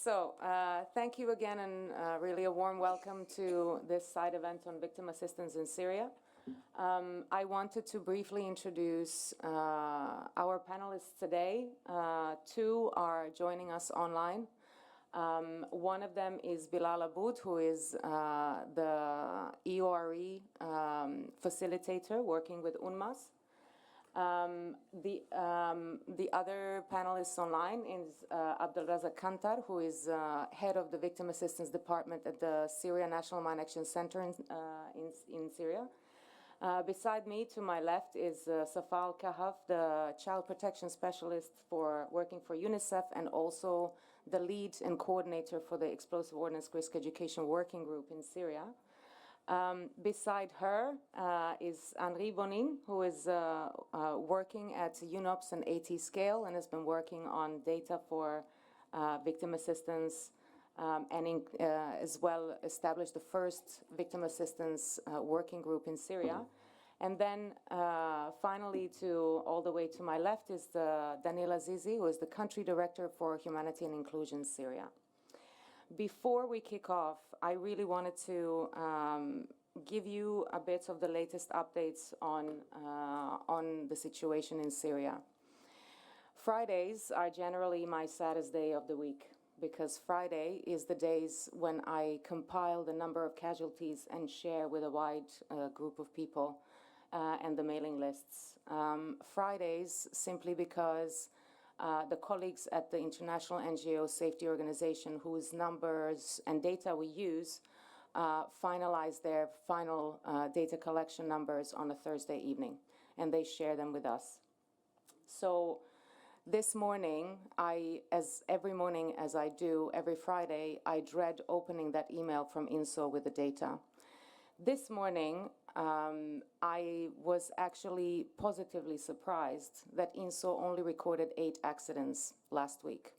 Thank you again, and really a warm welcome to this side event on victim assistance in Syria. I wanted to briefly introduce our panelists today. Two are joining us online. One of them is Bilal Aboud, who is the EORE facilitator working with UNMAS. The other panelist online is Abdelrazak Kantar, who is head of the Victim Assistance Department at the Syria National Mine Action Center in Syria. Beside me, to my left, is Safa Al-Kahaf, the child protection specialist working for UNICEF, and also the lead and coordinator for the Explosive Ordnance Risk Education Working Group in Syria. Beside her is Henri Bonin, who is working at UNOPS and AT Scale and has been working on data for victim assistance and as well established the first victim assistance working group in Syria. And then finally, all the way to my left is Daniel Azizi, who is the country director for Humanity and Inclusion Syria. Before we kick off, I really wanted to give you a bit of the latest updates on the situation in Syria. Fridays are generally my saddest day of the week, because Friday is the days when I compile the number of casualties and share with a wide group of people and the mailing lists. Fridays, simply because the colleagues at the International NGO Safety Organization, whose numbers and data we use, finalize their final data collection numbers on a Thursday evening, and they share them with us. So this morning, as every morning as I do every Friday, I dread opening that email from INSO with the data. This morning, I was actually positively surprised that INSO only recorded 8 accidents last week.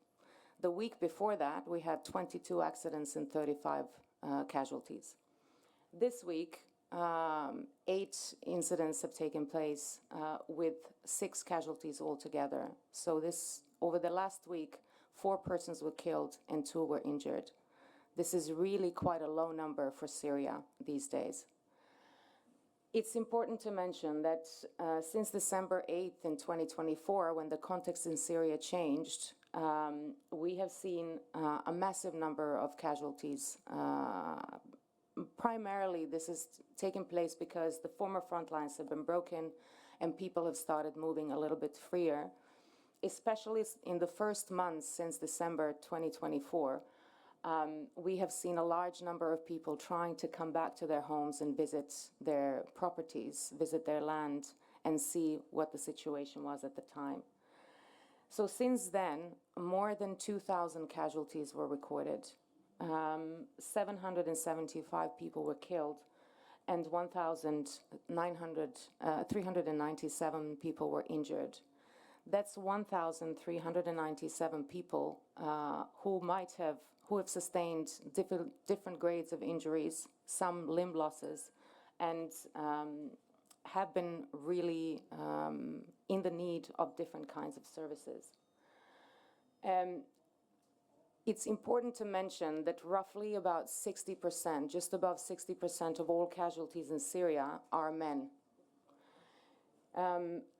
The week before that, we had 22 accidents and 35 casualties. This week, 8 incidents have taken place with 6 casualties altogether. So over the last week, 4 persons were killed and 2 were injured. This is really quite a low number for Syria these days. It's important to mention that since December 8th in 2024, when the context in Syria changed, we have seen a massive number of casualties. Primarily, this has taken place because the former front lines have been broken and people have started moving a little bit freer, especially in the first months since December 2024. We have seen a large number of people trying to come back to their homes and visit their properties, visit their land, and see what the situation was at the time. So since then, more than 2,000 casualties were recorded. 775 people were killed, and 397 people were injured. That's 1,397 people who have sustained different grades of injuries, some limb losses, and have been really in the need of different kinds of services. It's important to mention that roughly about 60%, just above 60% of all casualties in Syria are men.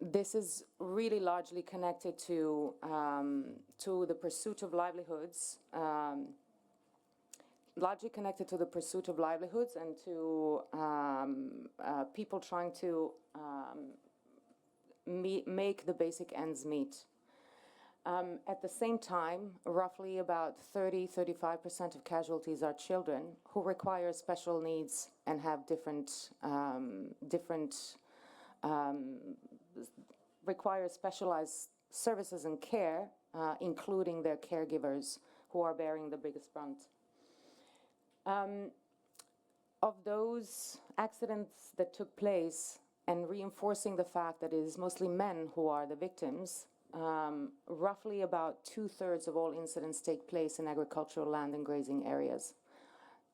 This is really largely connected to the pursuit of livelihoods, and to people trying to make the basic ends meet. At the same time, roughly about 30–35% of casualties are children who require special needs and have require specialized services and care, including their caregivers, who are bearing the biggest brunt. Of those accidents that took place, and reinforcing the fact that it is mostly men who are the victims, roughly about 2/3 of all incidents take place in agricultural land and grazing areas.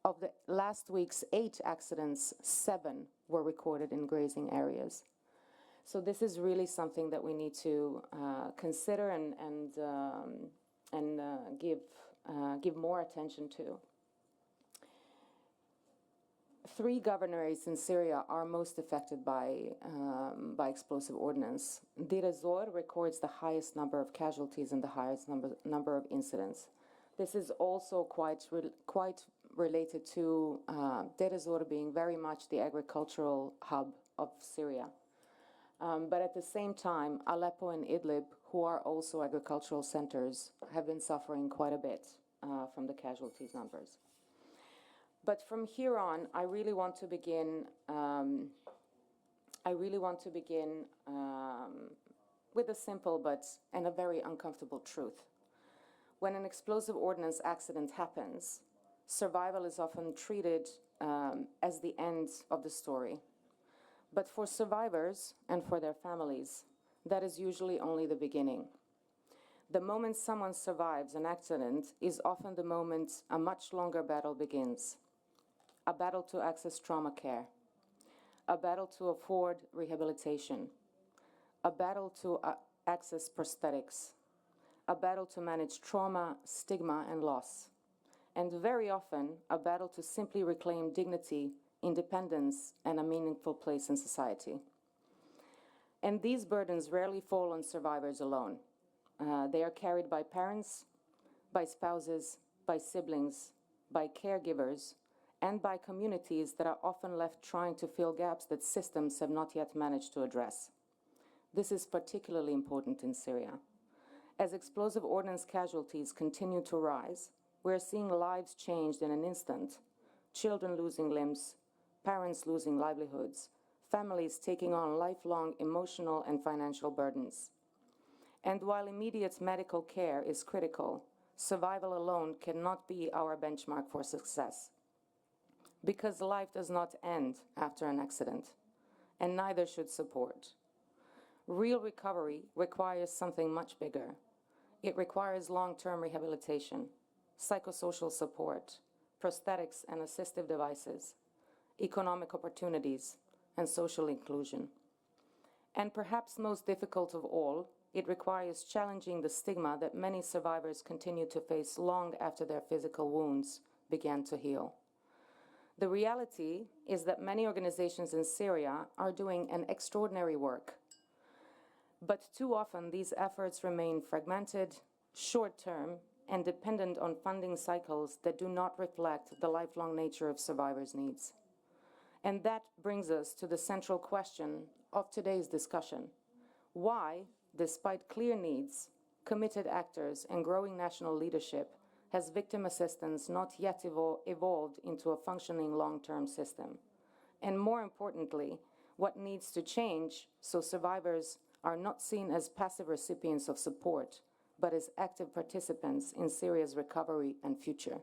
Of the last week's 8 accidents, 7 were recorded in grazing areas. So this is really something that we need to consider and give give more attention to. 3 governorates in Syria are most affected by explosive ordnance. Deir ez-Zor records the highest number of casualties and the highest number of incidents. This is also quite related to Deir ez-Zor being very much the agricultural hub of Syria. But at the same time, Aleppo and Idlib, who are also agricultural centers, have been suffering quite a bit from the casualties numbers. But from here on, I really want to begin with a simple and a very uncomfortable truth. When an explosive ordnance accident happens, survival is often treated as the end of the story. But for survivors and for their families, that is usually only the beginning. The moment someone survives an accident is often the moment a much longer battle begins. A battle to access trauma care, a battle to afford rehabilitation, a battle to access prosthetics, a battle to manage trauma, stigma, and loss, and very often a battle to simply reclaim dignity, independence, and a meaningful place in society. And these burdens rarely fall on survivors alone. They are carried by parents, by spouses, by siblings, by caregivers, and by communities that are often left trying to fill gaps that systems have not yet managed to address. This is particularly important in Syria. As explosive ordnance casualties continue to rise, we're seeing lives changed in an instant, children losing limbs, parents losing livelihoods, families taking on lifelong emotional and financial burdens. And while immediate medical care is critical, survival alone cannot be our benchmark for success. Because life does not end after an accident, and neither should support. Real recovery requires something much bigger. It requires long-term rehabilitation, psychosocial support, prosthetics and assistive devices, economic opportunities, and social inclusion. And perhaps most difficult of all, it requires challenging the stigma that many survivors continue to face long after their physical wounds began to heal. The reality is that many organizations in Syria are doing an extraordinary work. But too often these efforts remain fragmented, short-term, and dependent on funding cycles that do not reflect the lifelong nature of survivors' needs. And that brings us to the central question of today's discussion. Why, despite clear needs, committed actors, and growing national leadership, has victim assistance not yet evolved into a functioning long-term system? And more importantly, what needs to change so survivors are not seen as passive recipients of support, but as active participants in Syria's recovery and future?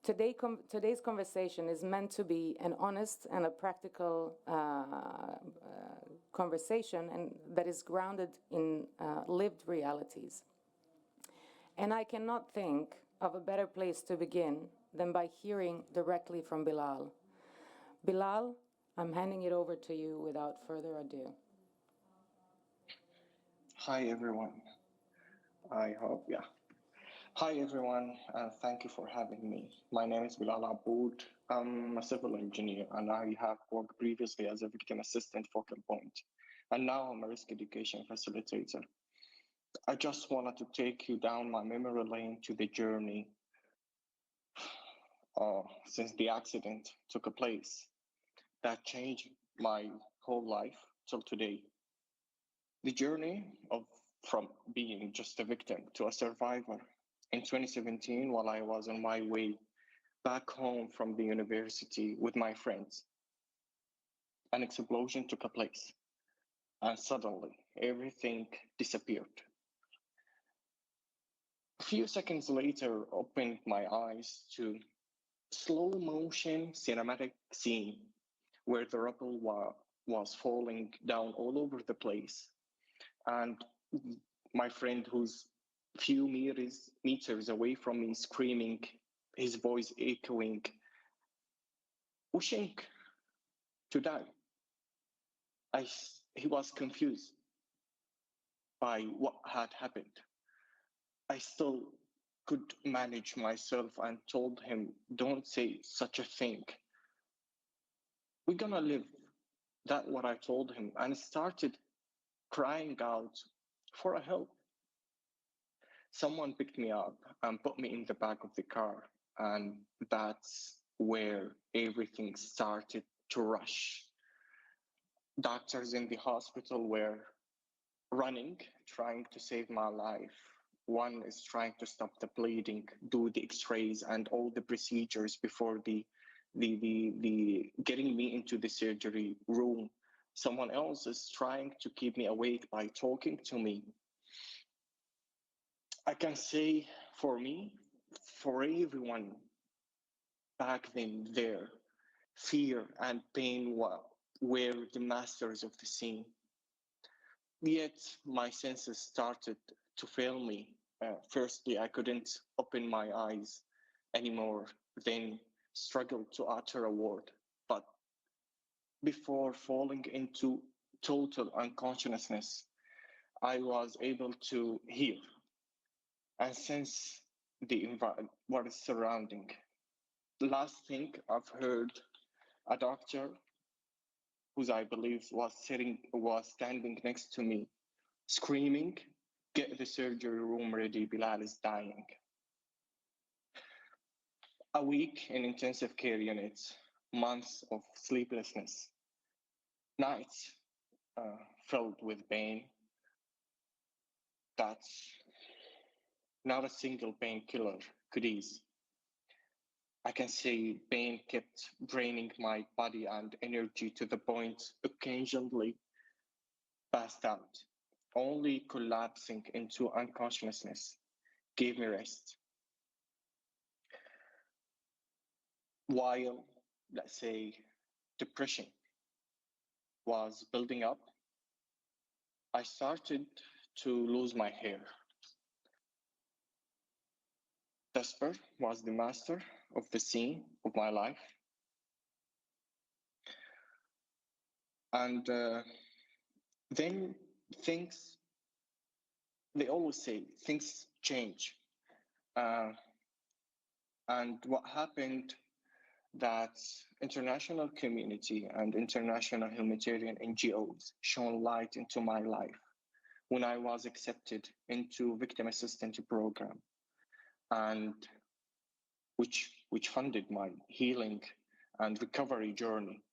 Today's conversation is meant to be an honest and a practical conversation, and that is grounded in lived realities. And I cannot think of a better place to begin than by hearing directly from Bilal. Bilal, I'm handing it over to you without further ado. Hi, everyone. Hi, everyone. Thank you for having me. My name is Bilal Aboud. I'm a civil engineer, and I have worked previously as a victim assistant focal point. And now I'm a risk education facilitator. I just wanted to take you down my memory lane to the journey since the accident took place that changed my whole life till today. The journey from being just a victim to a survivor. In 2017, while I was on my way back home from the university with my friends, an explosion took place, and suddenly everything disappeared. A few seconds later, opened my eyes to slow motion cinematic scene where the rubble was falling down all over the place, and my friend who's few meters away from me screaming, his voice echoing, wishing to die. He was confused by what had happened. I still could manage myself and told him, don't say such a thing. We're gonna live. That what I told him, and started crying out for a help. Someone picked me up and put me in the back of the car, and that's where everything started to rush. Doctors in the hospital were running, trying to save my life. One is trying to stop the bleeding, do the x-rays and all the procedures before the getting me into the surgery room. Someone else is trying to keep me awake by talking to me. I can say for me, for everyone back then there, fear and pain were the masters of the scene. Yet my senses started to fail me. Firstly, I couldn't open my eyes anymore, then struggled to utter a word. But before falling into total unconsciousness, I was able to hear and sense the environment, what is surrounding. The last thing I've heard, a doctor who I believe was standing next to me, screaming, "Get the surgery room ready, Bilal is dying." A week in intensive care units, months of sleeplessness, nights filled with pain. That's not a single painkiller could ease. I can say pain kept draining my body and energy to the point occasionally passed out. Only collapsing into unconsciousness gave me rest. While, let's say, depression was building up, I started to lose my hair. Despair was the master of the scene of my life. And then things, they always say things change. Uh, and what happened that international community and international humanitarian NGOs shone light into my life when I was accepted into victim assistance program, and which funded my healing and recovery journey.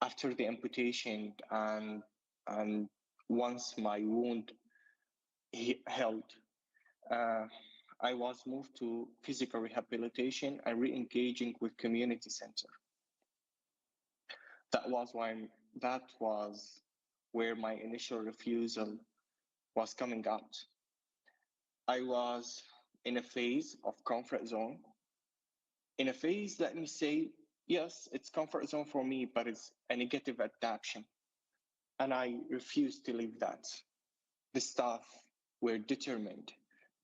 After the amputation and once my wound held, uh, I was moved to physical rehabilitation and re-engaging with community center. That was where my initial refusal was coming out. I was in a phase of comfort zone. In a phase, let me say, yes, it's comfort zone for me, but it's a negative adaptation. And I refused to leave that. The staff were determined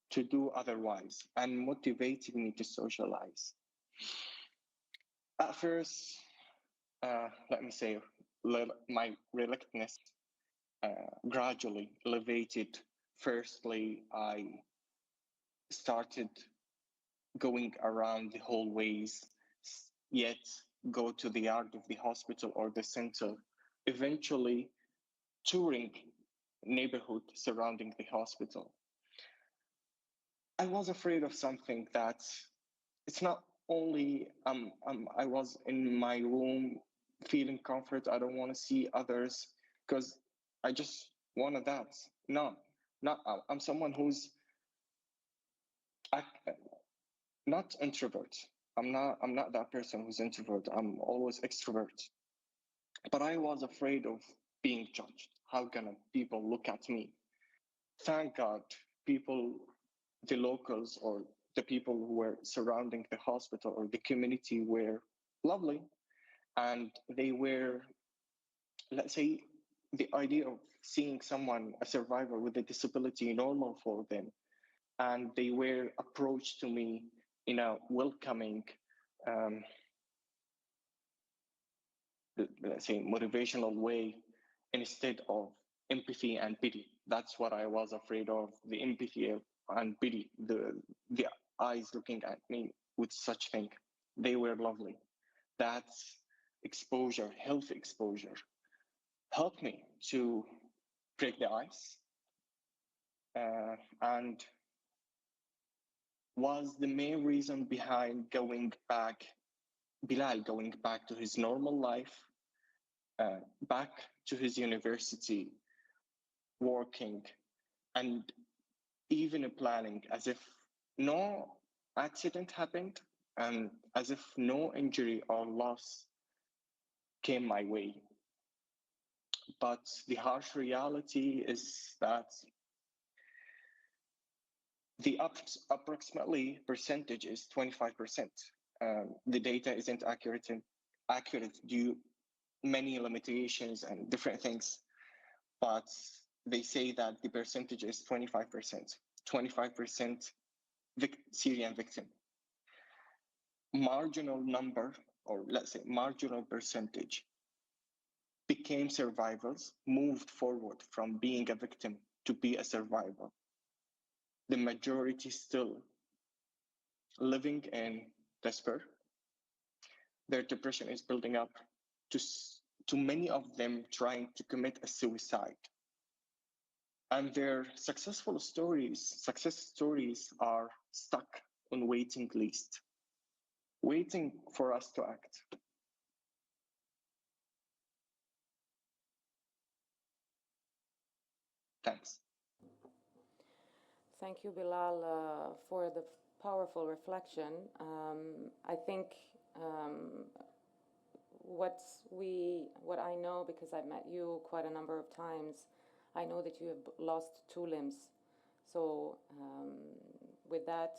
to do otherwise and motivated me to socialize. At first, let me say, my reluctance gradually elevated. Firstly, I started going around the hallways, yet go to the yard of the hospital or the center, eventually touring neighborhood surrounding the hospital. I was afraid of something that it's not only I was in my room feeling comfort. I don't want to see others because I just wanted that. No, not I'm someone who's I, not introvert. I'm not that person who's introvert. I'm always extrovert. But I was afraid of being judged. How gonna people look at me? Thank God, people, the locals or the people who were surrounding the hospital or the community were lovely, and they were, let's say, the idea of seeing someone, a survivor with a disability, normal for them, and they were approached to me in a welcoming, um, let's say, motivational way instead of empathy and pity. That's what I was afraid of, the empathy and Billy, the eyes looking at me with such thing, they were lovely. That exposure, healthy exposure, helped me to break the ice, and was the main reason behind Bilal going back to his normal life, back to his university, working, and even planning as if no accident happened and as if no injury or loss came my way. But the harsh reality is that the approximately percentage is 25%. The data isn't accurate due many limitations and different things, but they say that the percentage is 25%. 25% Syrian victim. Marginal number, or let's say marginal percentage, became survivors, moved forward from being a victim to be a survivor. The majority still living in despair. Their depression is building up to many of them trying to commit a suicide. And their success stories are stuck on waiting list, waiting for us to act. Thanks. Thank you, Bilal, for the powerful reflection. I think what I know, because I've met you quite a number of times, I know that you have lost 2 limbs. So with that,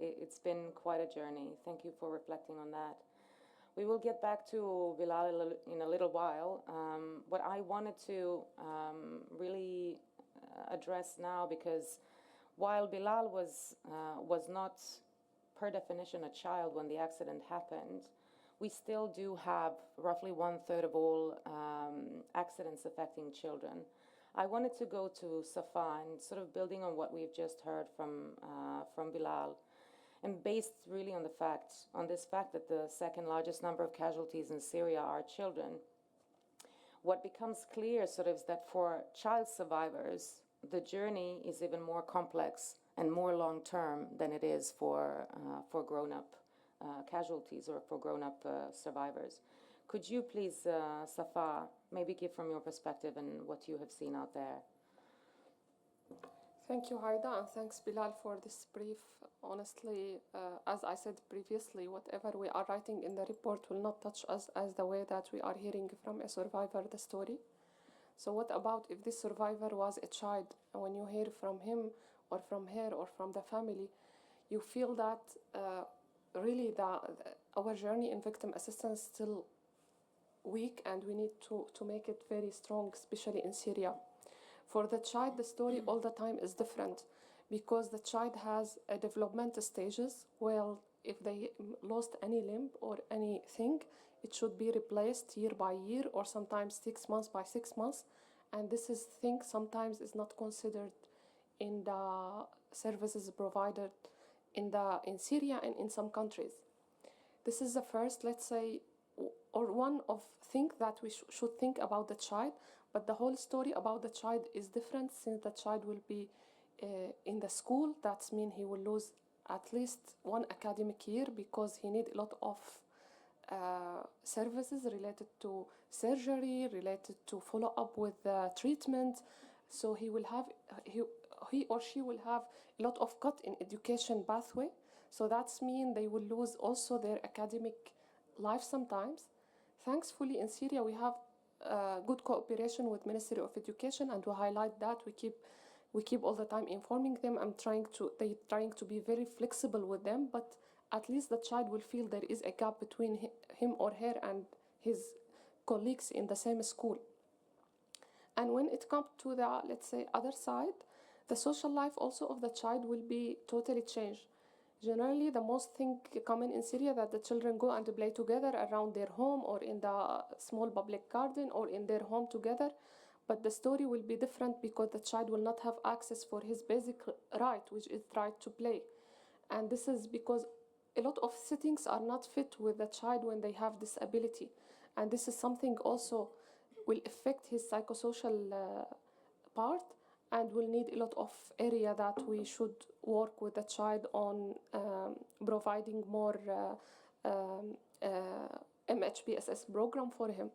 it's been quite a journey. Thank you for reflecting on that. We will get back to Bilal in a little while. What I wanted to really address now, because while Bilal was not per definition a child when the accident happened, we still do have roughly 1/3 of all accidents affecting children. I wanted to go to Safa and sort of building on what we've just heard from Bilal, and based really on this fact that the second largest number of casualties in Syria are children. What becomes clear sort of is that for child survivors, the journey is even more complex and more long-term than it is for grown-up casualties or for grown-up survivors. Could you please, Safa, maybe give from your perspective and what you have seen out there? Thank you, Haida, and thanks, Bilal, for this brief. Honestly, as I said previously, whatever we are writing in the report will not touch us as the way that we are hearing from a survivor the story. So what about if this survivor was a child, and when you hear from him or from her or from the family, you feel that really our journey in victim assistance is still weak, and we need to make it very strong, especially in Syria. For the child, the story all the time is different, because the child has a developmental stages. Well, if they lost any limb or anything, it should be replaced year by year, or sometimes 6 months by 6 months. And this is thing sometimes is not considered in the services provided in Syria and in some countries. This is the first, let's say, or one of things that we should think about the child. But the whole story about the child is different, since the child will be in the school. That means he will lose at least 1 academic year, because he need a lot of services related to surgery, related to follow up with treatment. So he or she will have a lot of cut in education pathway. So that means they will lose also their academic life sometimes. Thankfully, in Syria, we have good cooperation with Ministry of Education, and to highlight that, we keep all the time informing them and trying to be very flexible with them. But at least the child will feel there is a gap between him or her and his colleagues in the same school. And when it comes to the, let's say, other side, the social life also of the child will be totally changed. Generally, the most thing common in Syria that the children go and play together around their home or in the small public garden or in their home together. But the story will be different because the child will not have access for his basic right, which is right to play. And this is because a lot of settings are not fit with the child when they have disability. And this is something also will affect his psychosocial part, and will need a lot of area that we should work with the child on providing more MHPSS program for him.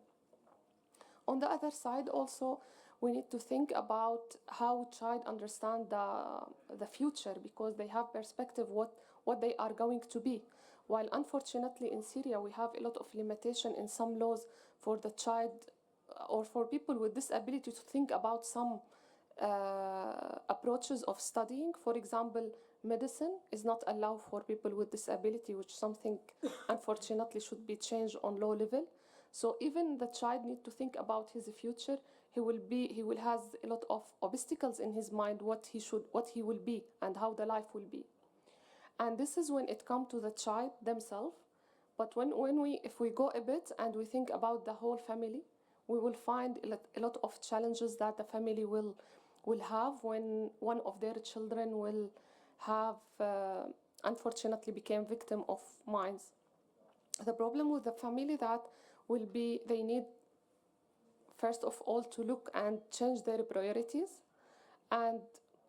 On the other side also, we need to think about how child understand the future, because they have perspective what they are going to be. While unfortunately in Syria we have a lot of limitation in some laws for the child or for people with disability to think about some approaches of studying. For example, medicine is not allowed for people with disability, which something unfortunately should be changed on law level. So even the child need to think about his future. He will has a lot of obstacles in his mind what he will be and how the life will be. And this is when it comes to the child themselves. But if we go a bit and we think about the whole family, we will find a lot of challenges that the family will have when one of their children will have unfortunately became victim of mines. The problem with the family that will be they need first of all to look and change their priorities. And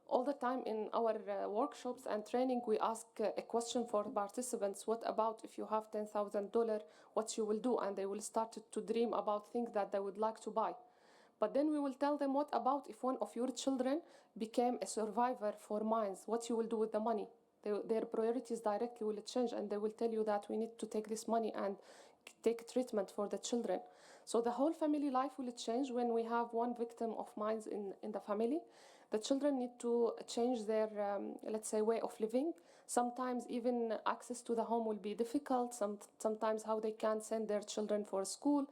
all the time in our workshops and training, we ask a question for participants: what about if you have $10,000, what you will do? And they will start to dream about things that they would like to buy. But then we will tell them, what about if one of your children became a survivor for mines? What you will do with the money? Their priorities directly will change, and they will tell you that we need to take this money and take treatment for the children. So the whole family life will change when we have one victim of mines in the family. The children need to change their, let's say, way of living. Sometimes even access to the home will be difficult. Sometimes how they can send their children for school.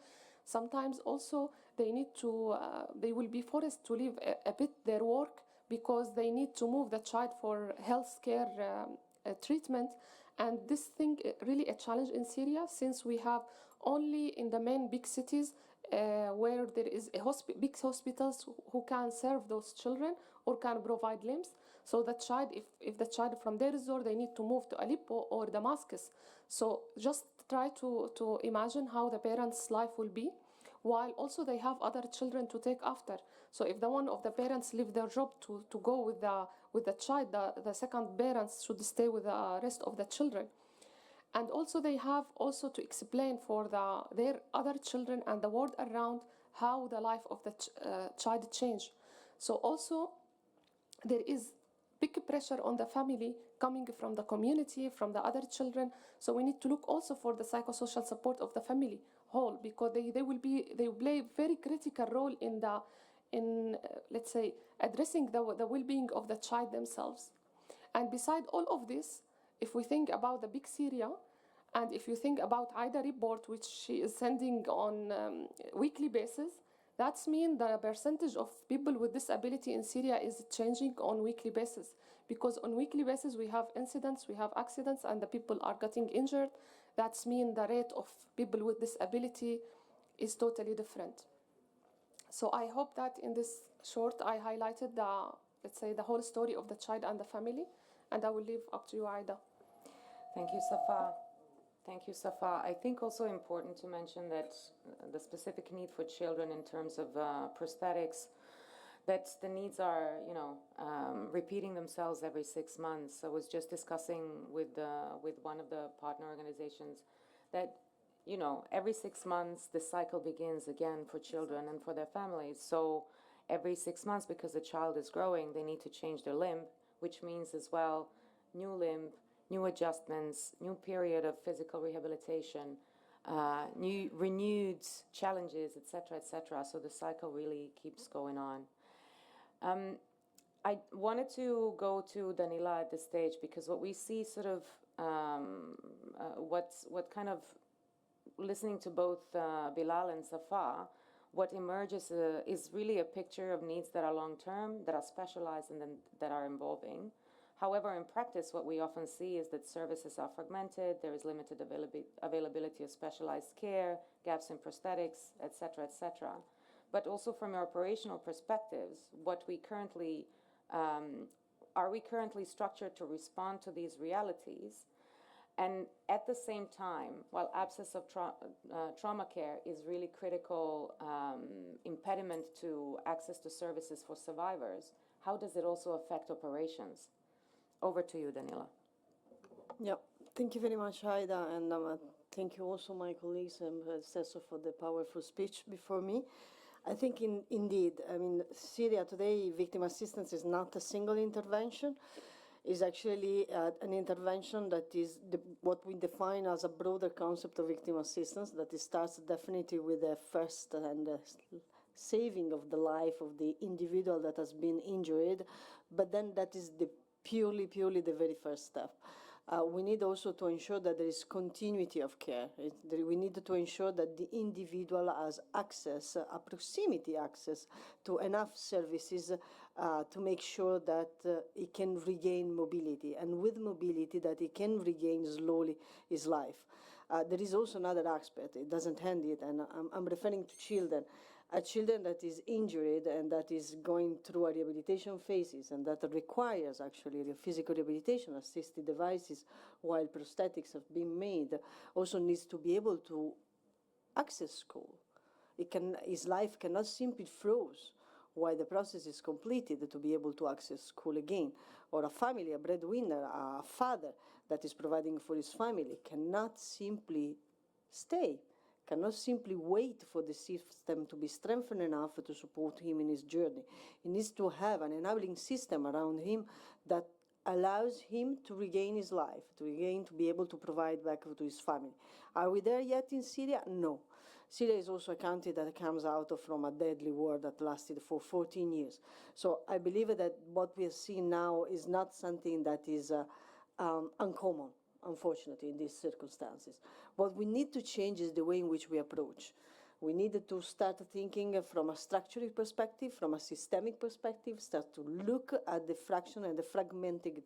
Sometimes also they they will be forced to leave a bit their work because they need to move the child for health care treatment. And this thing really a challenge in Syria, since we have only in the main big cities where there is big hospitals who can serve those children or can provide limbs. So the child, if the child from Deir ez-Zor, they need to move to Aleppo or Damascus. So just try to imagine how the parents' life will be, while also they have other children to take after. So if the one of the parents leave their job to go with the child, the second parents should stay with the rest of the children. And also they have also to explain for their other children and the world around how the life of the child change. So also there is big pressure on the family coming from the community, from the other children. So we need to look also for the psychosocial support of the family whole, because they will play a very critical role in let's say addressing the well-being of the child themselves. And beside all of this, if we think about the big Syria, and if you think about IDA report, which she is sending on weekly basis, that's mean the percentage of people with disability in Syria is changing on weekly basis. Because on weekly basis we have incidents, we have accidents, and the people are getting injured. That's mean the rate of people with disability is totally different. So I hope that in this short I highlighted let's say the whole story of the child and the family, and I will leave up to you, Aida. Thank you, Safa. Thank you, Safa. I think also important to mention that the specific need for children in terms of prosthetics, that the needs are, repeating themselves every 6 months. I was just discussing with one of the partner organizations that, every 6 months the cycle begins again for children and for their families. So every 6 months, because the child is growing, they need to change their limb, which means as well new limb, new adjustments, new period of physical rehabilitation, new renewed challenges, etc., etc. So the cycle really keeps going on. I wanted to go to Danila at this stage, because what we see sort of, what kind of, listening to both Bilal and Safa, what emerges is really a picture of needs that are long-term, that are specialized, and then that are evolving. However, in practice, what we often see is that services are fragmented, there is limited availability of specialized care, gaps in prosthetics, etc., etc. but also from your operational perspectives, what we currently, are we currently structured to respond to these realities? And at the same time, while absence of trauma care is really critical impediment to access to services for survivors, how does it also affect operations? Over to you, Daniela. Yeah, thank you very much, Haida, and thank you also my colleagues and predecessor for the powerful speech before me. I think indeed, I mean, Syria today, victim assistance is not a single intervention. Is actually an intervention that is what we define as a broader concept of victim assistance, that it starts definitely with the first and saving of the life of the individual that has been injured, but then that is the purely the very first step. We need also to ensure that there is continuity of care. We need to ensure that the individual has access, a proximity access to enough services to make sure that he can regain mobility, and with mobility that he can regain slowly his life. There is also another aspect, it doesn't end it, and I'm referring to children. A children that is injured and that is going through a rehabilitation phases and that requires actually physical rehabilitation, assisted devices, while prosthetics have been made, also needs to be able to access school. His life cannot simply froze while the process is completed to be able to access school again. Or a family, a breadwinner, a father that is providing for his family cannot simply stay, cannot simply wait for the system to be strengthened enough to support him in his journey. He needs to have an enabling system around him that allows him to regain his life, to be able to provide back to his family. Are we there yet in Syria? No. Syria is also a country that comes out from a deadly war that lasted for 14 years. So I believe that what we are seeing now is not something that is uncommon, unfortunately, in these circumstances. What we need to change is the way in which we approach. We need to start thinking from a structural perspective, from a systemic perspective, start to look at the fraction and the fragmented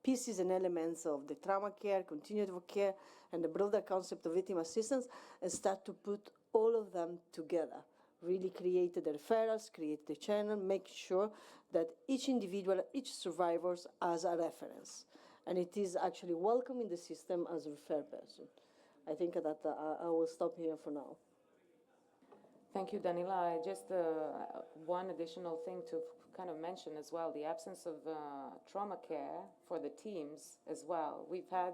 pieces and elements of the trauma care, continuative care, and the broader concept of victim assistance, and start to put all of them together. Really create the referrals, create the channel, make sure that each individual, each survivor has a reference. And it is actually welcome in the system as a referred person. I think that I will stop here for now. Thank you, Daniela. Just one additional thing to kind of mention as well, the absence of trauma care for the teams as well. We've had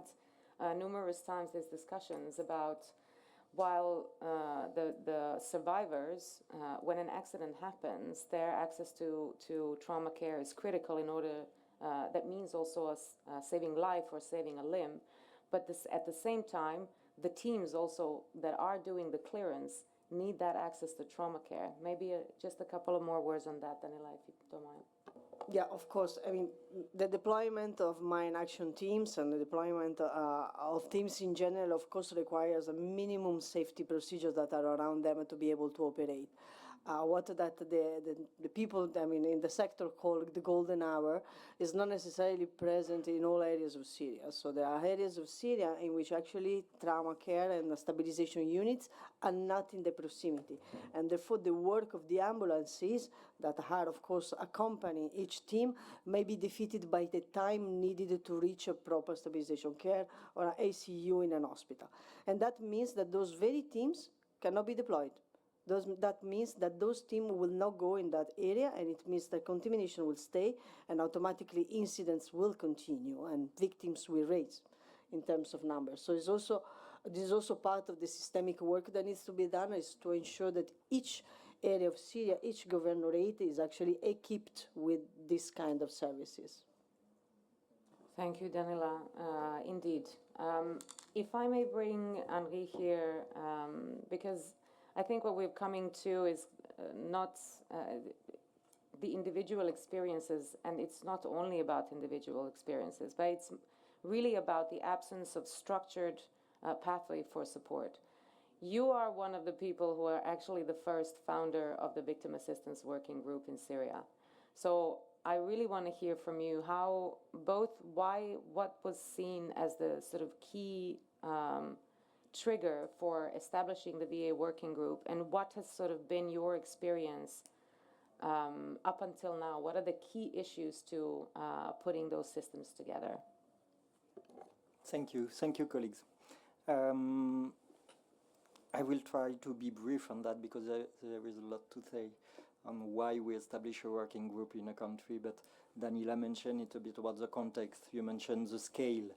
numerous times these discussions about while the survivors, when an accident happens, their access to trauma care is critical in order, that means also saving life or saving a limb. But at the same time, the teams also that are doing the clearance need that access to trauma care. Maybe just a couple of more words on that, Daniela, if you don't mind. Yeah, of course. I mean, the deployment of mine action teams and the deployment of teams in general, of course, requires a minimum safety procedures that are around them to be able to operate. What that the people, I mean, in the sector call the golden hour is not necessarily present in all areas of Syria. So there are areas of Syria in which actually trauma care and stabilization units are not in the proximity. And therefore the work of the ambulances that are, of course, accompany each team may be defeated by the time needed to reach a proper stabilization care or an ACU in an hospital. And that means that those very teams cannot be deployed. That means that those teams will not go in that area, and it means that contamination will stay, and automatically incidents will continue, and victims will raise in terms of numbers. So this is also part of the systemic work that needs to be done, is to ensure that each area of Syria, each governorate is actually equipped with this kind of services. Thank you, Daniela. Indeed. If I may bring Henri here, because I think what we're coming to is not the individual experiences, and it's not only about individual experiences, but it's really about the absence of structured pathway for support. You are one of the people who are actually the first founder of the Victim Assistance Working Group in Syria. So I really want to hear from you what was seen as the sort of key trigger for establishing the VA working group, and what has sort of been your experience up until now? What are the key issues to putting those systems together? Thank you, colleagues. I will try to be brief on that because there is a lot to say on why we establish a working group in a country, but Daniela mentioned it a bit about the context. You mentioned the scale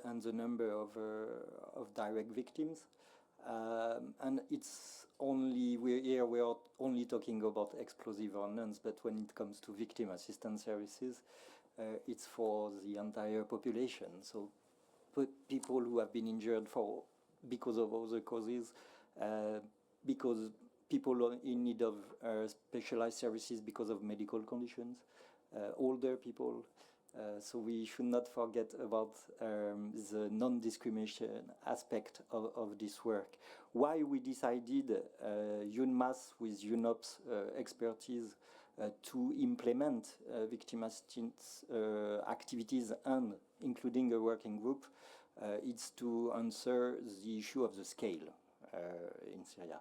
and the number of direct victims. And it's only, we are only talking about explosive ordnance, but when it comes to victim assistance services, it's for the entire population. So people who have been injured because of other causes, because people in need of specialized services because of medical conditions, older people. So we should not forget about the non-discrimination aspect of this work. Why we decided UNMAS with UNOPS expertise to implement victim assistance activities and including a working group, it's to answer the issue of the scale in Syria.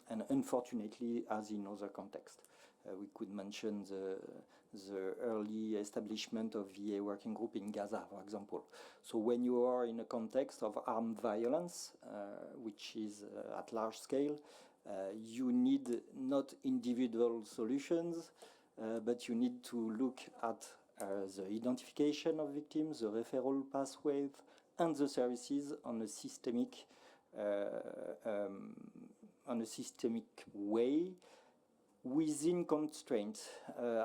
And unfortunately, as in other contexts, we could mention the early establishment of VA working group in Gaza, for example. So when you are in a context of armed violence, which is at large scale, you need not individual solutions, but you need to look at the identification of victims, the referral pathways, and the services on a systemic way, within constraints,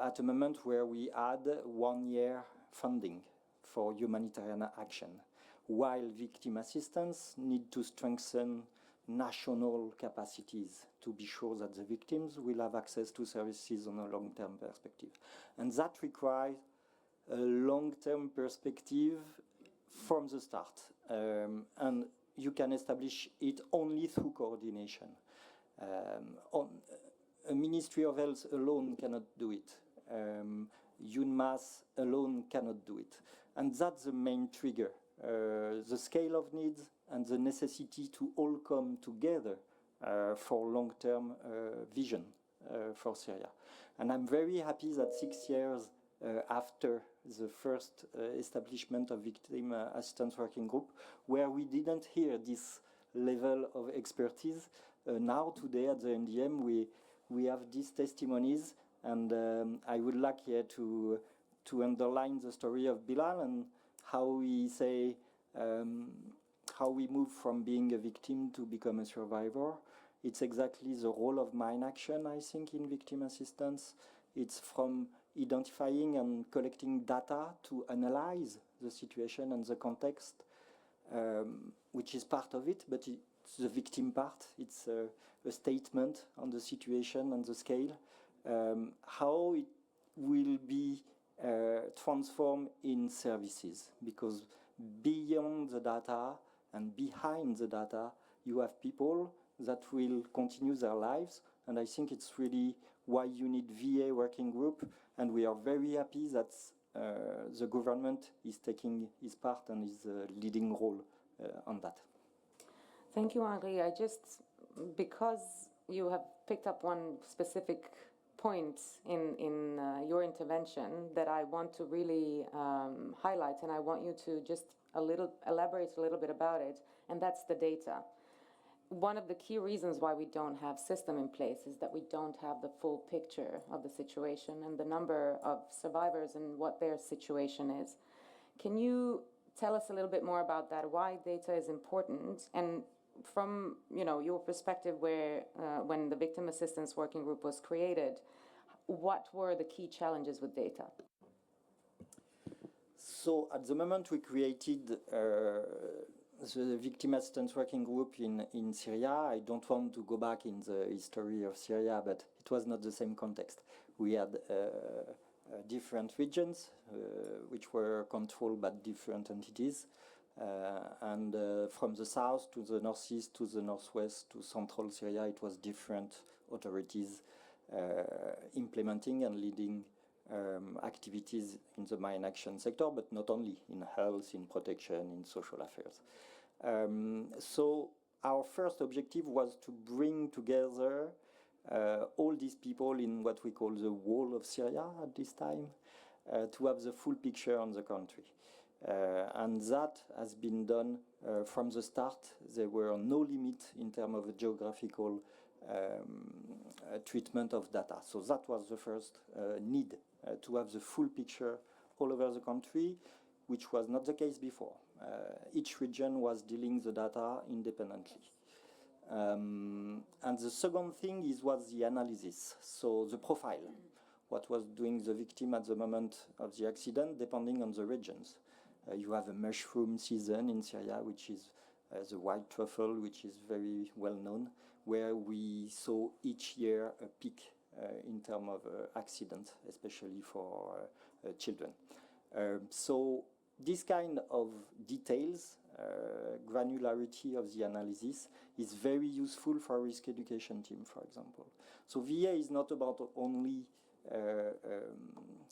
at a moment where we had 1 year funding for humanitarian action, while victim assistance need to strengthen national capacities to be sure that the victims will have access to services on a long-term perspective. And that requires a long-term perspective from the start. And you can establish it only through coordination. A Ministry of Health alone cannot do it. UNMAS alone cannot do it. And that's the main trigger, the scale of needs and the necessity to all come together for long-term vision for Syria. And I'm very happy that 6 years after the first establishment of victim assistance working group, where we didn't hear this level of expertise, now today at the NDM we have these testimonies, and I would like here to underline the story of Bilal and how we say how we move from being a victim to become a survivor. It's exactly the role of mine action, I think, in victim assistance. It's from identifying and collecting data to analyze the situation and the context, which is part of it, but it's the victim part. It's a statement on the situation and the scale, how it will be transformed in services, because beyond the data and behind the data, you have people that will continue their lives, and I think it's really why you need VA working group, and we are very happy that the government is taking his part and is leading role on that. Thank you, Henri. Because you have picked up one specific point in your intervention that I want to really highlight, and I want you to just elaborate a little bit about it, and that's the data. One of the key reasons why we don't have system in place is that we don't have the full picture of the situation and the number of survivors and what their situation is. Can you tell us a little bit more about that, why data is important, and from your perspective, where when the Victim Assistance Working Group was created, what were the key challenges with data? So at the moment we created the Victim Assistance Working Group in Syria, I don't want to go back in the history of Syria, but it was not the same context. We had different regions which were controlled by different entities. And from the south to the northeast to the northwest to central Syria, it was different authorities implementing and leading activities in the mine action sector, but not only in health, in protection, in social affairs. So our first objective was to bring together all these people in what we call the wall of Syria at this time, to have the full picture on the country. And that has been done from the start. There were no limit in terms of geographical treatment of data. So that was the first need, to have the full picture all over the country, which was not the case before. Each region was dealing the data independently. And the second thing was the analysis, so the profile, what was doing the victim at the moment of the accident, depending on the regions. You have a mushroom season in Syria, which is the white truffle, which is very well known, where we saw each year a peak in terms of accidents, especially for children. So this kind of details, granularity of the analysis, is very useful for a risk education team, for example. So VA is not about only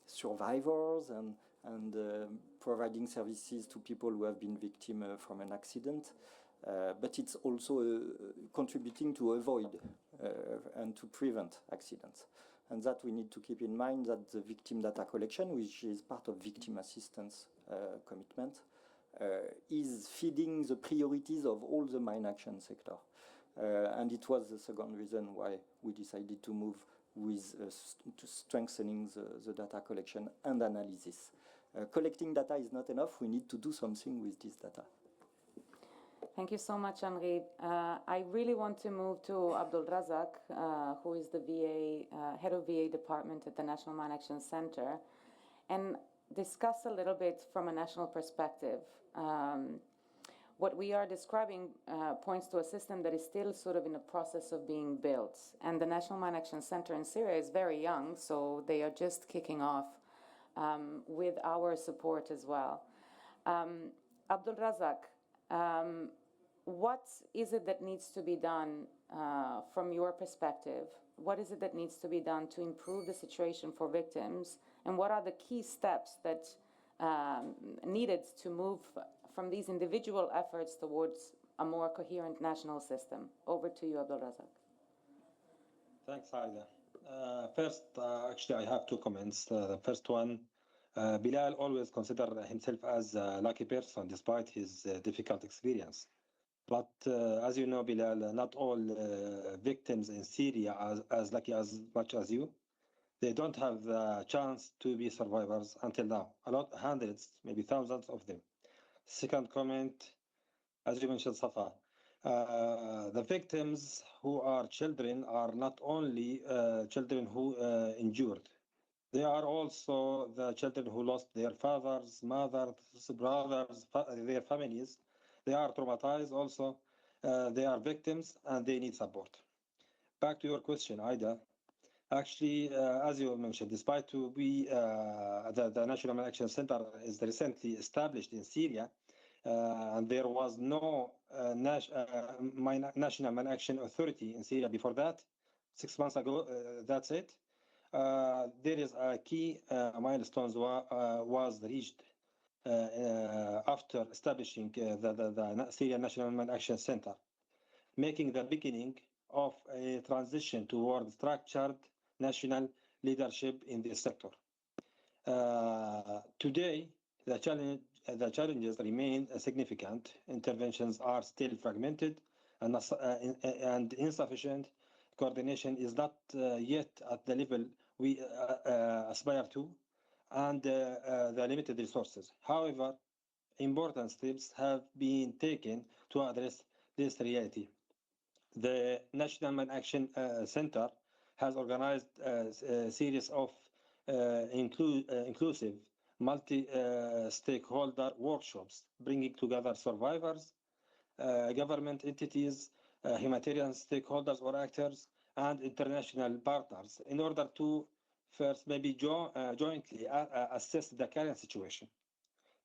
survivors and providing services to people who have been victim from an accident, but it's also contributing to avoid and to prevent accidents. And that we need to keep in mind, that the victim data collection, which is part of victim assistance commitment, is feeding the priorities of all the mine action sector. And it was the second reason why we decided to move with to strengthening the data collection and analysis. Collecting data is not enough. We need to do something with this data. Thank you so much, Henri. I really want to move to Abdul Razak, who is the head of VA department at the National Mine Action Center, and discuss a little bit from a national perspective. What we are describing points to a system that is still sort of in the process of being built. And the National Mine Action Center in Syria is very young, so they are just kicking off with our support as well. Abdul Razak, what is it that needs to be done from your perspective? What is it that needs to be done to improve the situation for victims? And what are the key steps that needed to move from these individual efforts towards a more coherent national system? Over to you, Abdul Razak. Thanks, Aida. First, actually, I have two comments. The first one, Bilal always considered himself as a lucky person despite his difficult experience. But as you know, Bilal, not all victims in Syria are as lucky as much as you. They don't have the chance to be survivors until now. Hundreds, maybe thousands of them. Second comment, as you mentioned, Safa, the victims who are children are not only children who endured. They are also the children who lost their fathers, mothers, brothers, their families. They are traumatized also. They are victims and they need support. Back to your question, Aida. Actually, as you mentioned, despite to be the National Mine Action Center is recently established in Syria, and there was no National Mine Action Authority in Syria before that, 6 months ago, that's it. There is a key milestone was reached after establishing the Syrian National Mine Action Center, making the beginning of a transition toward structured national leadership in this sector. Today, the challenges remain significant. Interventions are still fragmented and insufficient. Coordination is not yet at the level we aspire to, and the limited resources. However, important steps have been taken to address this reality. The National Mine Action Center has organized a series of inclusive multi-stakeholder workshops, bringing together survivors, government entities, humanitarian stakeholders or actors, and international partners in order to first maybe jointly assess the current situation,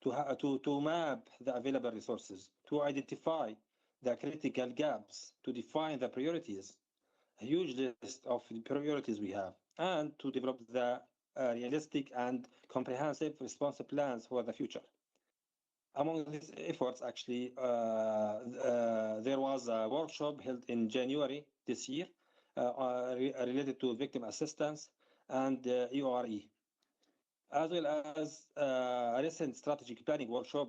to map the available resources, to identify the critical gaps, to define the priorities, a huge list of priorities we have, and to develop the realistic and comprehensive response plans for the future. Among these efforts, actually, there was a workshop held in January this year related to victim assistance and EORE, as well as a recent strategic planning workshop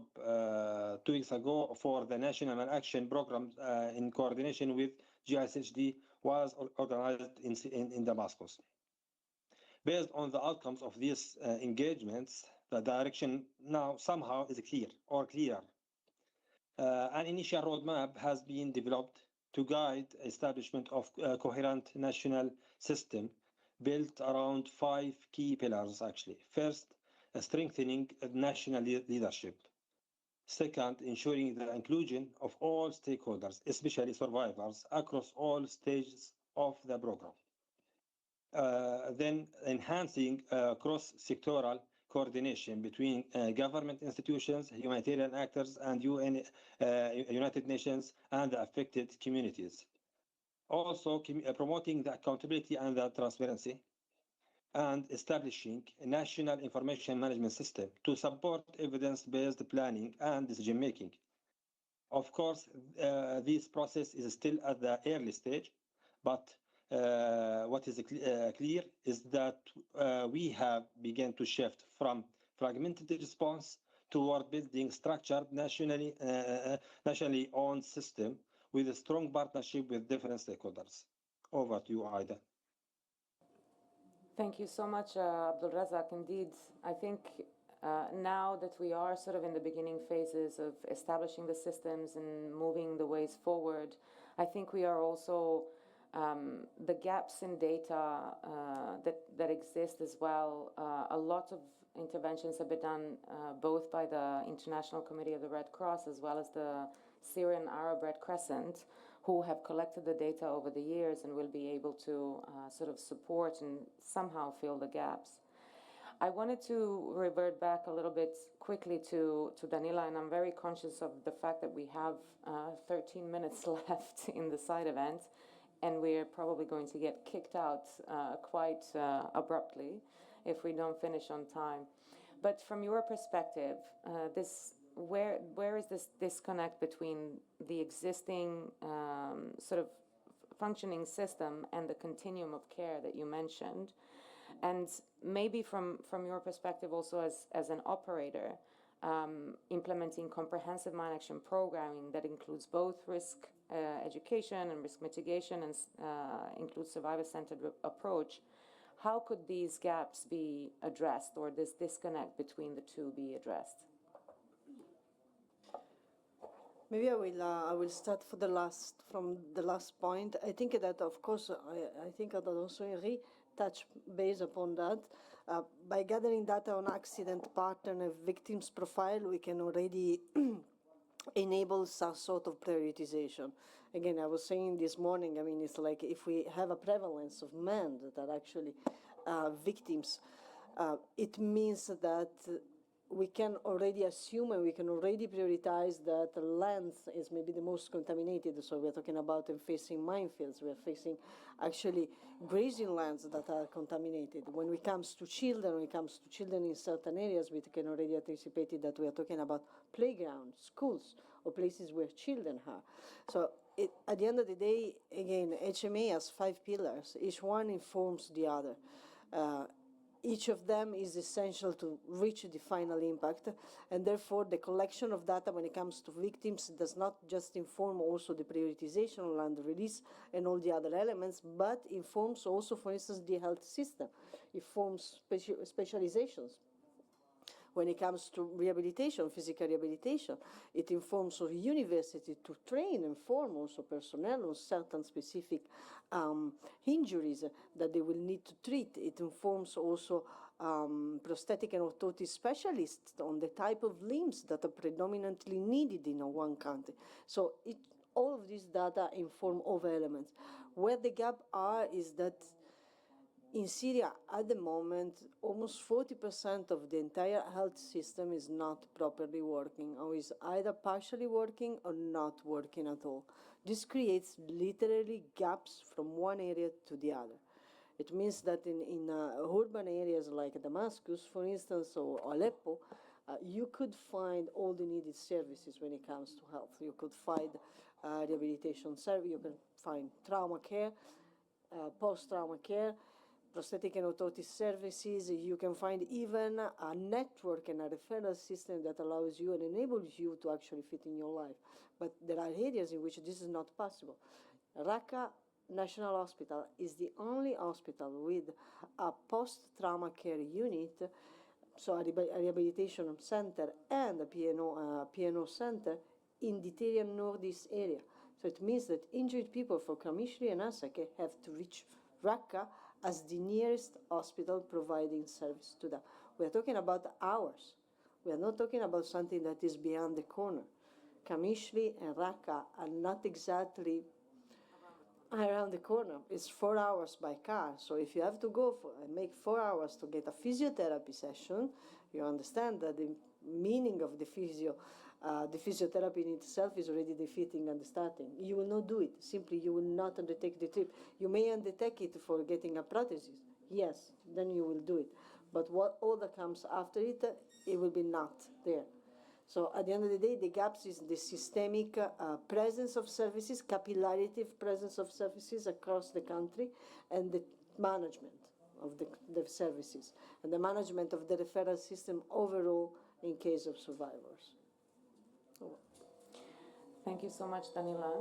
2 weeks ago for the National Action Program in coordination with GISHD was organized in Damascus. Based on the outcomes of these engagements, the direction now somehow is clearer. An initial roadmap has been developed to guide establishment of a coherent national system built around 5 key pillars, actually. First, strengthening national leadership. Second, ensuring the inclusion of all stakeholders, especially survivors, across all stages of the program. Then enhancing cross-sectoral coordination between government institutions, humanitarian actors, and United Nations and the affected communities. Also, promoting the accountability and the transparency, and establishing a national information management system to support evidence-based planning and decision-making. Of course, this process is still at the early stage, but what is clear is that we have begun to shift from fragmented response toward building structured nationally owned system with a strong partnership with different stakeholders. Over to you, Aida. Thank you so much, Abdul Razak. Indeed, I think now that we are sort of in the beginning phases of establishing the systems and moving the ways forward, I think we are also the gaps in data that exist as well. A lot of interventions have been done both by the International Committee of the Red Cross as well as the Syrian Arab Red Crescent, who have collected the data over the years and will be able to sort of support and somehow fill the gaps. I wanted to revert back a little bit quickly to Danila, and I'm very conscious of the fact that we have 13 minutes left in the side event, and we're probably going to get kicked out quite abruptly if we don't finish on time. But from your perspective, where is this disconnect between the existing sort of functioning system and the continuum of care that you mentioned? And maybe from your perspective also as an operator, implementing comprehensive mine action programming that includes both risk education and risk mitigation and includes survivor-centered approach, how could these gaps be addressed, or this disconnect between the two be addressed? Maybe I will start from the last point. I think that, of course, I think that also Henri touched base upon that. By gathering data on accident pattern and victims profile, we can already enable some sort of prioritization. Again, I was saying this morning, I mean, it's like if we have a prevalence of men that are actually victims, it means that we can already assume and we can already prioritize that the lands is maybe the most contaminated. So we're talking about facing minefields, we're facing actually grazing lands that are contaminated. When it comes to children, in certain areas, we can already anticipate that we are talking about playgrounds, schools, or places where children are. So at the end of the day, again, HMA has 5 pillars. Each one informs the other. Each of them is essential to reach the final impact, and therefore the collection of data when it comes to victims does not just inform also the prioritization on land release and all the other elements, but informs also, for instance, the health system. It forms specializations. When it comes to rehabilitation, physical rehabilitation, it informs of university to train and form also personnel on certain specific injuries that they will need to treat. It informs also prosthetic and orthotic specialists on the type of limbs that are predominantly needed in one country. So all of these data inform other elements. Where the gap are is that in Syria, at the moment, almost 40% of the entire health system is not properly working, or is either partially working or not working at all. This creates literally gaps from one area to the other. It means that in urban areas like Damascus, for instance, or Aleppo, you could find all the needed services when it comes to health. You could find rehabilitation service, you can find trauma care, post-trauma care, prosthetic and orthotic services. You can find even a network and a referral system that allows you and enables you to actually fit in your life. But there are areas in which this is not possible. Raqqa National Hospital is the only hospital with a post-trauma care unit, so a rehabilitation center and a PNO center in the Syrian northeast area. So it means that injured people from Kamishli and Asake have to reach Raqqa as the nearest hospital providing service to them. We are talking about hours. We are not talking about something that is beyond the corner. Kamishli and Raqqa are not exactly around the corner. It's 4 hours by car. So if you have to go and make 4 hours to get a physiotherapy session, you understand that the meaning of the physiotherapy in itself is already defeating at the starting. You will not do it. Simply, you will not undertake the trip. You may undertake it for getting a prosthesis. Yes, then you will do it. But what all that comes after it, it will be not there. So at the end of the day, the gaps is the systemic presence of services, capillarity of presence of services across the country, and the management of the services, and the management of the referral system overall in case of survivors. Thank you so much, Danila.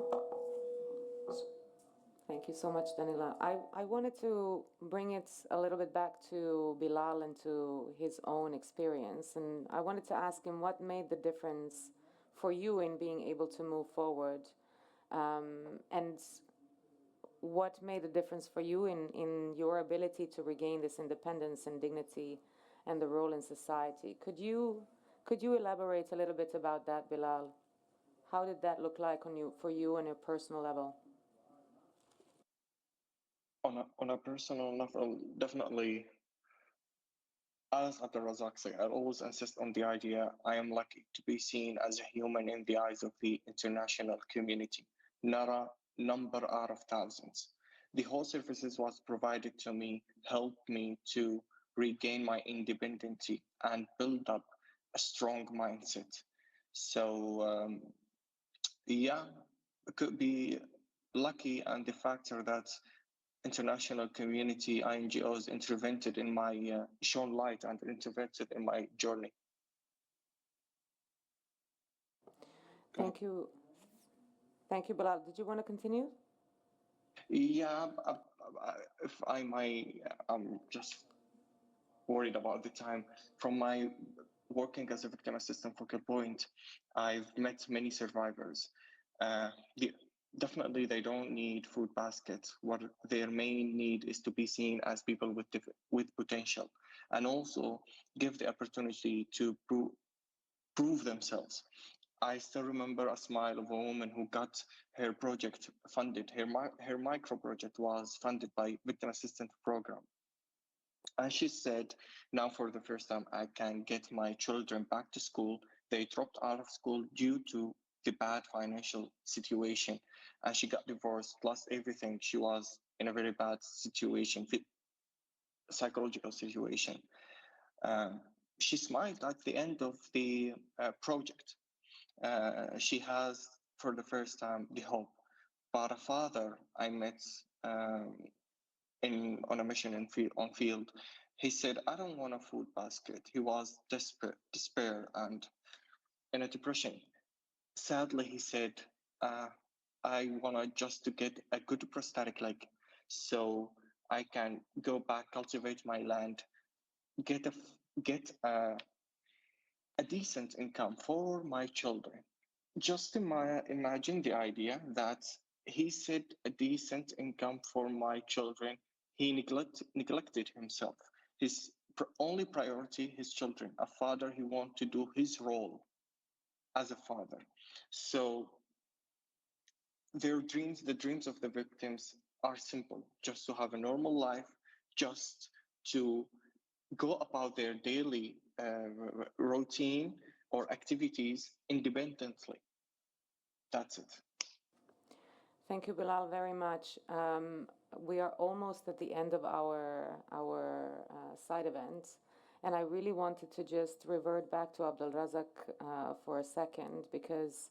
Thank you so much, Danila. I wanted to bring it a little bit back to Bilal and to his own experience. And I wanted to ask him what made the difference for you in being able to move forward, and what made the difference for you in your ability to regain this independence and dignity and the role in society. Could you elaborate a little bit about that, Bilal? How did that look like for you on your personal level? On a personal level, definitely, as Abdulrazak said, I always insist on the idea I am lucky to be seen as a human in the eyes of the international community, not a number out of thousands. The whole services was provided to me helped me to regain my independence and build up a strong mindset. So yeah, it could be lucky, and the factor that international community NGOs intervened in my shown light and intervened in my journey. Thank you. Thank you, Bilal. Did you want to continue? Yeah, if I might, I'm just worried about the time. From my working as a victim assistant focal point, I've met many survivors. The, definitely, they don't need food baskets. What their main need is to be seen as people with potential, and also give the opportunity to prove themselves. I still remember a smile of a woman who got her project funded. Her micro project was funded by Victim Assistance Program. And she said, now for the first time, I can get my children back to school. They dropped out of school due to the bad financial situation. And she got divorced, lost everything. She was in a very bad situation, psychological situation. She smiled at the end of the project. She has, for the first time, the hope. But a father I met on a mission on field, he said, I don't want a food basket. He was despair and in a depression. Sadly, he said, I want just to get a good prosthetic leg so I can go back, cultivate my land, get a decent income for my children. Just imagine the idea that he said a decent income for my children. He neglected himself. His only priority, his children. A father, he want to do his role as a father. So their dreams, the dreams of the victims are simple, just to have a normal life, just to go about their daily routine or activities independently. That's it. Thank you, Bilal, very much. We are almost at the end of our side event, And I really wanted to just revert back to Abdulrazak for a second, because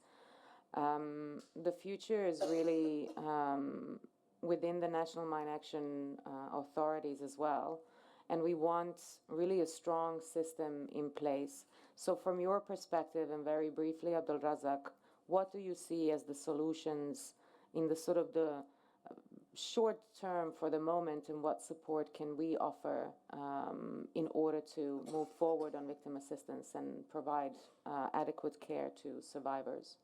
the future is really within the National Mine Action authorities as well. And we want really a strong system in place. So from your perspective, and very briefly, Abdulrazak, what do you see as the solutions in the sort of the short term for the moment, and what support can we offer in order to move forward on victim assistance and provide adequate care to survivors?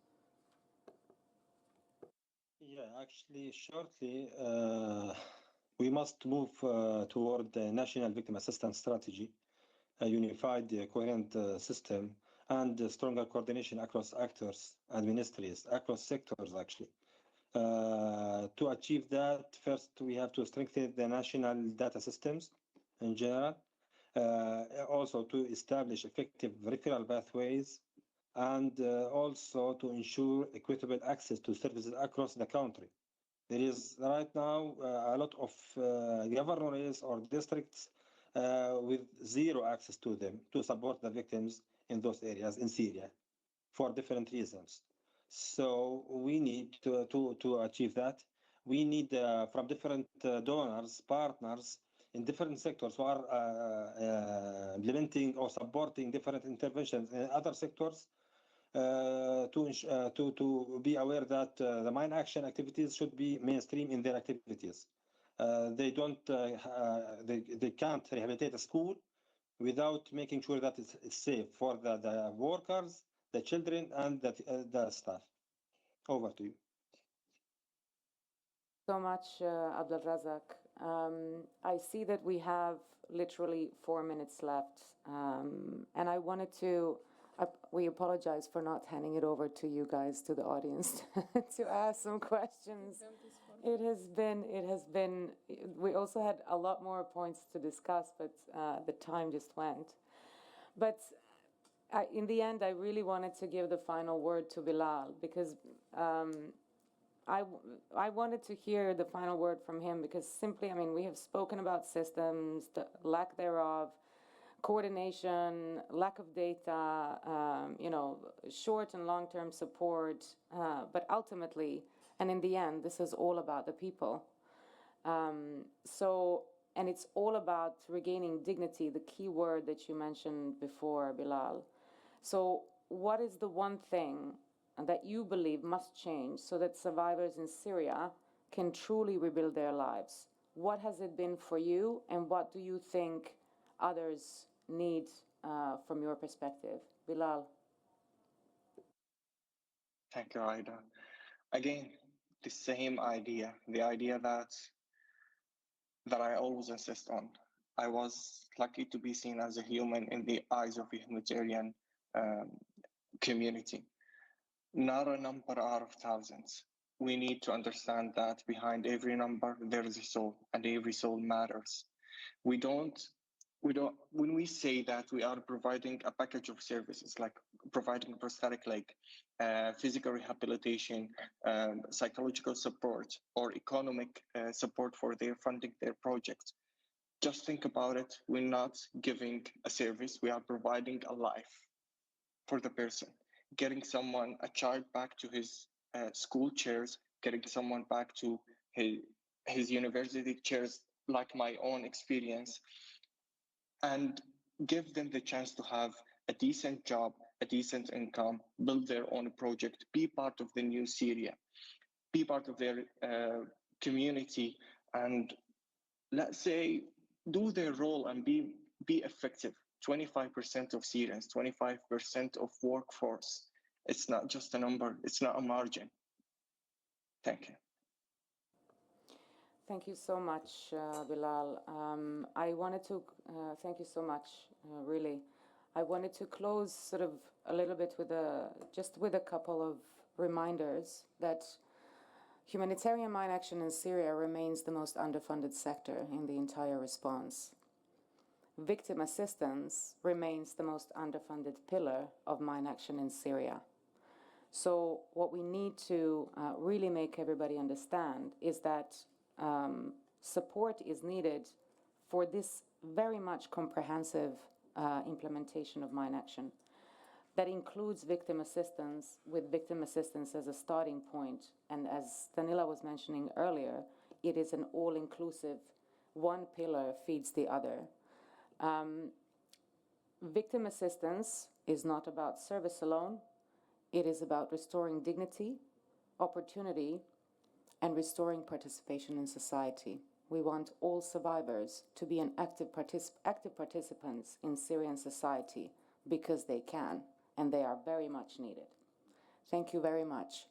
Yeah, actually, shortly, we must move toward the National Victim Assistance Strategy, a unified, coherent system, and stronger coordination across actors and ministries, across sectors, actually. To achieve that, first, we have to strengthen the national data systems in general, also to establish effective referral pathways, and also to ensure equitable access to services across the country. There is right now a lot of governors or districts with zero access to them to support the victims in those areas in Syria for different reasons. So we need to achieve that. We need from different donors, partners in different sectors who are implementing or supporting different interventions in other sectors to be aware that the mine action activities should be mainstream in their activities. They can't rehabilitate a school without making sure that it's safe for the workers, the children, and the staff. Over to you. So much, Abdulrazak. I see that we have literally 4 minutes left, and I wanted to. We apologize for not handing it over to you guys, to the audience, to ask some questions. It has been. We also had a lot more points to discuss, but the time just went. But in the end, I really wanted to give the final word to Bilal, because I wanted to hear the final word from him, because simply, I mean, we have spoken about systems, the lack thereof, coordination, lack of data, short and long-term support, but ultimately, and in the end, this is all about the people. And it's all about regaining dignity, the key word that you mentioned before, Bilal. So what is the one thing that you believe must change so that survivors in Syria can truly rebuild their lives? What has it been for you, and what do you think others need from your perspective? Bilal. Thank you, Aida. Again, the same idea, the idea that I always insist on. I was lucky to be seen as a human in the eyes of a humanitarian community, not a number out of thousands. We need to understand that behind every number there is a soul, and every soul matters. When we say that we are providing a package of services, like providing prosthetic leg, physical rehabilitation, psychological support, or economic support for their funding their projects, just think about it. We're not giving a service, we are providing a life for the person, getting a child back to his school chairs, getting someone back to his university chairs, like my own experience, and give them the chance to have a decent job, a decent income, build their own project, be part of the new Syria, be part of their community, and let's say do their role and be effective. 25% of Syrians, 25% of workforce. It's not just a number, it's not a margin. Thank you. Thank you so much, Bilal. I wanted to thank you so much, really. I wanted to close sort of a little bit with a couple of reminders that humanitarian mine action in Syria remains the most underfunded sector in the entire response. Victim assistance remains the most underfunded pillar of mine action in Syria. So what we need to really make everybody understand is that support is needed for this very much comprehensive implementation of mine action. That includes victim assistance, with victim assistance as a starting point. And as Danila was mentioning earlier, it is an all-inclusive, one pillar feeds the other. Victim assistance is not about service alone. It is about restoring dignity, opportunity, and restoring participation in society. We want all survivors to be an active participants in Syrian society because they can, and they are very much needed. Thank you very much.